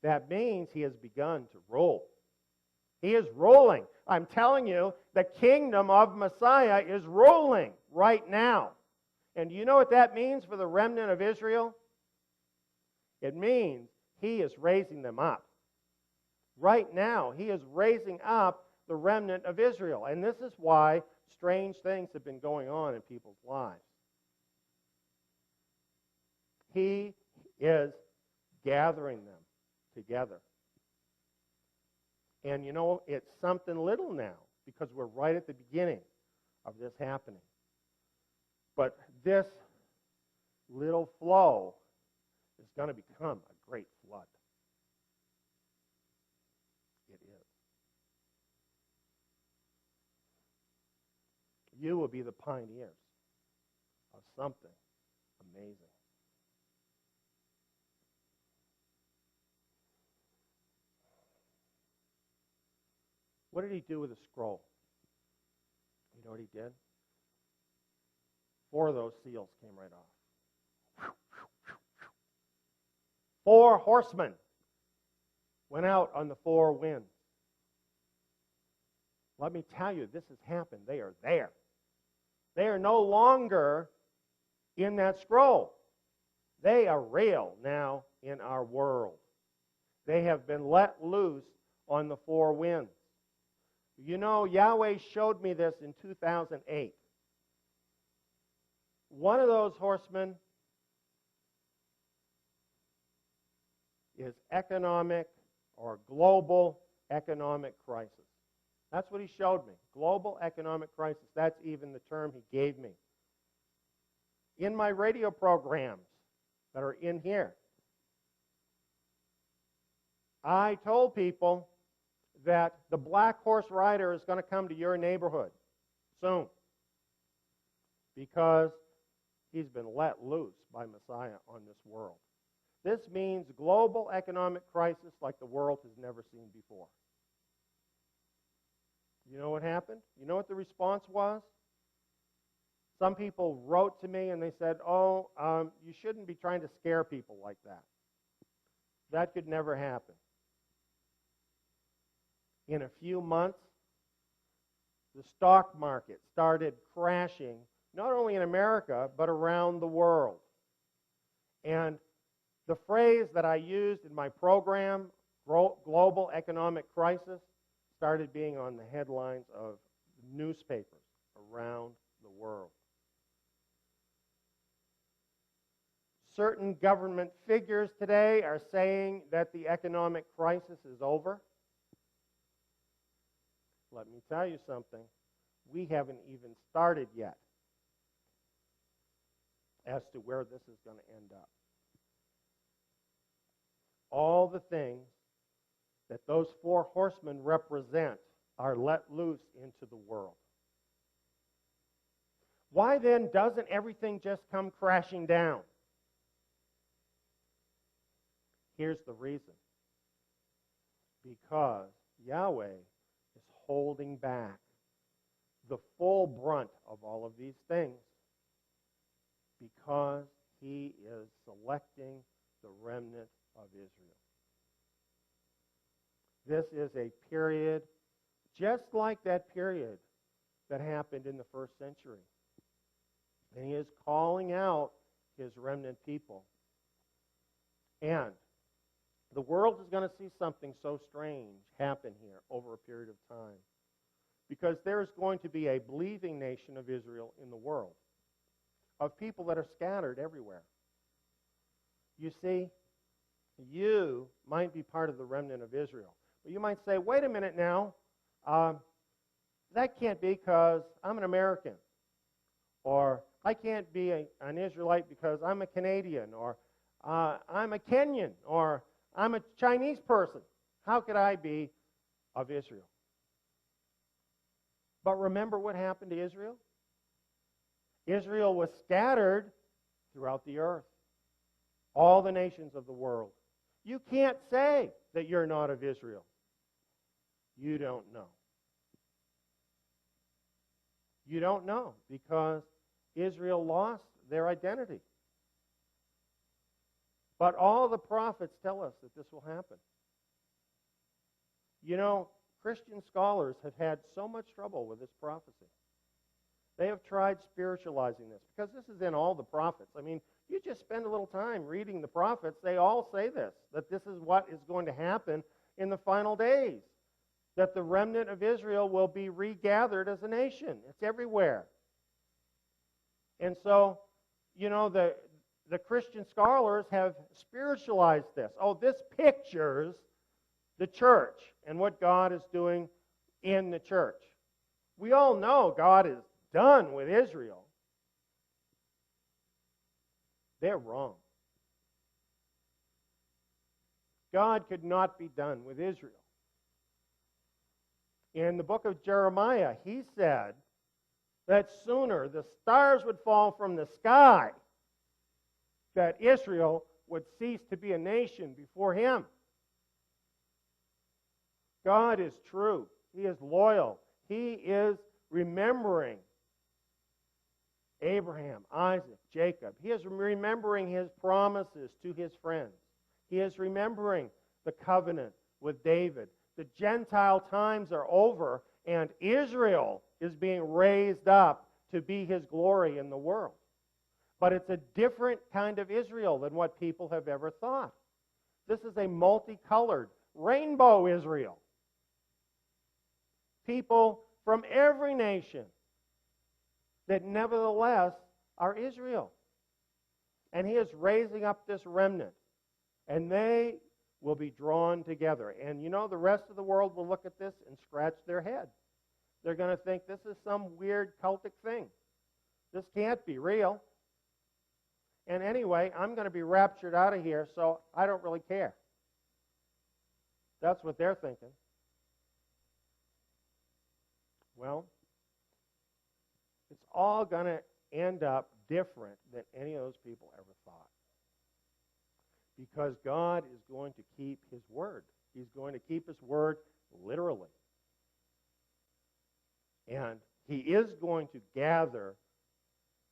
That means he has begun to rule. He is ruling. I'm telling you, the kingdom of Messiah is ruling right now. And do you know what that means for the remnant of Israel? It means he is raising them up. Right now, he is raising up the remnant of Israel. And this is why strange things have been going on in people's lives. He is gathering them together. And you know, it's something little now because we're right at the beginning of this happening. But this little flow is going to become a great flood. It is. You will be the pioneers of something amazing. What did he do with the scroll? You know what he did? 4 of those seals came right off. 4 horsemen went out on the 4 winds. Let me tell you, this has happened. They are there. They are no longer in that scroll. They are real now in our world. They have been let loose on the 4 winds. You know, Yahweh showed me this in 2008. One of those horsemen is economic or global economic crisis. That's what he showed me. Global economic crisis. That's even the term he gave me. In my radio programs that are in here, I told people that the black horse rider is going to come to your neighborhood soon because he's been let loose by Messiah on this world. This means global economic crisis like the world has never seen before. You know what happened? You know what the response was? Some people wrote to me and they said, you shouldn't be trying to scare people like that. That could never happen. In a few months, the stock market started crashing, not only in America, but around the world. And the phrase that I used in my program, global economic crisis, started being on the headlines of newspapers around the world. Certain government figures today are saying that the economic crisis is over. Let me tell you something. We haven't even started yet as to where this is going to end up. All the things that those 4 horsemen represent are let loose into the world. Why then doesn't everything just come crashing down? Here's the reason. Because Yahweh is holding back the full brunt of all of these things because he is selecting the remnant of Israel. This is a period just like that period that happened in the 1st century. And he is calling out his remnant people. And the world is going to see something so strange happen here over a period of time. Because there is going to be a believing nation of Israel in the world, of people that are scattered everywhere. You see, you might be part of the remnant of Israel. But you might say, wait a minute now, that can't be because I'm an American. Or I can't be an Israelite because I'm a Canadian. Or I'm a Kenyan. Or I'm a Chinese person. How could I be of Israel? But remember what happened to Israel? Israel was scattered throughout the earth. All the nations of the world. You can't say that you're not of Israel. You don't know. You don't know because Israel lost their identity. But all the prophets tell us that this will happen. You know, Christian scholars have had so much trouble with this prophecy. They have tried spiritualizing this because this is in all the prophets. I mean, you just spend a little time reading the prophets, they all say this, that this is what is going to happen in the final days, that the remnant of Israel will be regathered as a nation. It's everywhere. And so, you know, the Christian scholars have spiritualized this. Oh, this pictures the church and what God is doing in the church. We all know God is done with Israel. They're wrong. God could not be done with Israel. In the book of Jeremiah, he said that sooner the stars would fall from the sky that Israel would cease to be a nation before him. God is true. He is loyal. He is remembering Abraham, Isaac, Jacob. He is remembering his promises to his friends. He is remembering the covenant with David. The Gentile times are over, and Israel is being raised up to be his glory in the world. But it's a different kind of Israel than what people have ever thought. This is a multicolored, rainbow Israel. People from every nation that nevertheless are Israel. And he is raising up this remnant. And they will be drawn together. And you know, the rest of the world will look at this and scratch their head. They're going to think this is some weird cultic thing. This can't be real. And anyway, I'm going to be raptured out of here, so I don't really care. That's what they're thinking. Well, it's all going to end up different than any of those people ever thought. Because God is going to keep his word. He's going to keep his word literally. And he is going to gather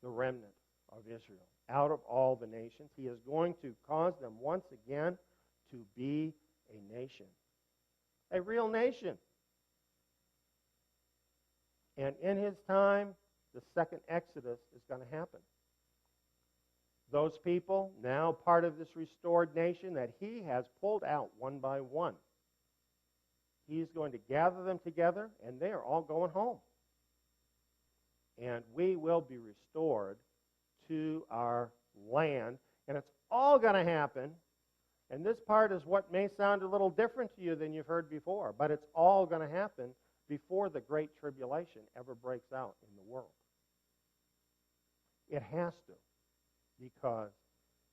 the remnant of Israel out of all the nations. He is going to cause them once again to be a nation. A real nation. And in his time, the second Exodus is going to happen. Those people, now part of this restored nation that he has pulled out one by one. He's going to gather them together, and they are all going home. And we will be restored to our land. And it's all going to happen. And this part is what may sound a little different to you than you've heard before, but it's all going to happen before the Great Tribulation ever breaks out in the world. It has to, because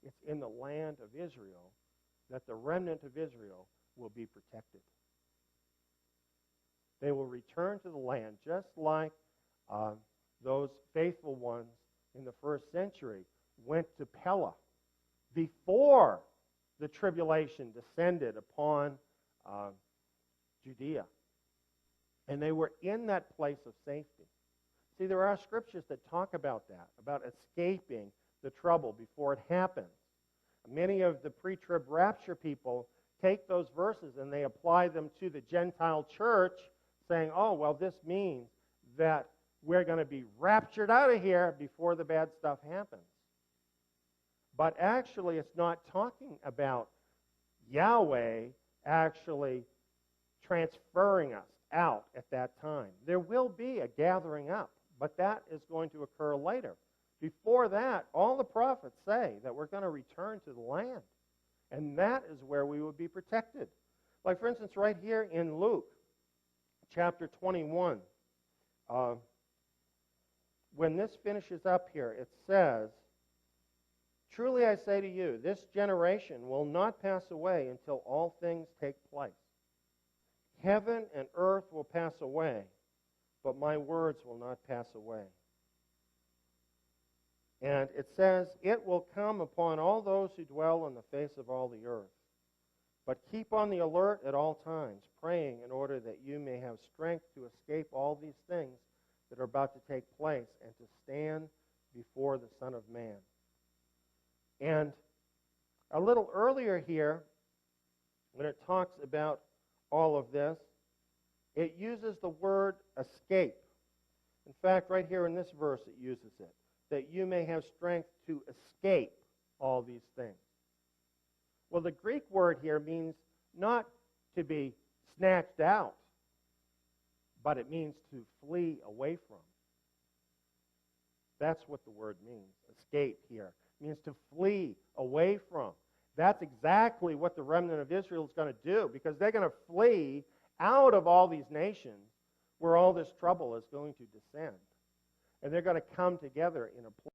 it's in the land of Israel that the remnant of Israel will be protected. They will return to the land just like those faithful ones in the first century went to Pella before the tribulation descended upon Judea. And they were in that place of safety. See, there are scriptures that talk about that, about escaping the trouble before it happens. Many of the pre-trib rapture people take those verses and they apply them to the Gentile church, saying, oh, well, this means that we're going to be raptured out of here before the bad stuff happens. But actually, it's not talking about Yahweh actually transferring us out at that time. There will be a gathering up, but that is going to occur later. Before that, all the prophets say that we're going to return to the land, and that is where we will be protected. Like, for instance, right here in Luke chapter 21, when this finishes up here, it says, truly I say to you, this generation will not pass away until all things take place. Heaven and earth will pass away, but my words will not pass away. And it says, it will come upon all those who dwell on the face of all the earth. But keep on the alert at all times, praying in order that you may have strength to escape all these things that are about to take place and to stand before the Son of Man. And A little earlier here, when it talks about all of this, it uses the word escape. In fact, right here in this verse it uses it, that you may have strength to escape all these things. Well, the Greek word here means not to be snatched out, but it means to flee away from. That's what the word means, escape here. It means to flee away from. That's exactly what the remnant of Israel is going to do, because they're going to flee out of all these nations where all this trouble is going to descend. And they're going to come together in a place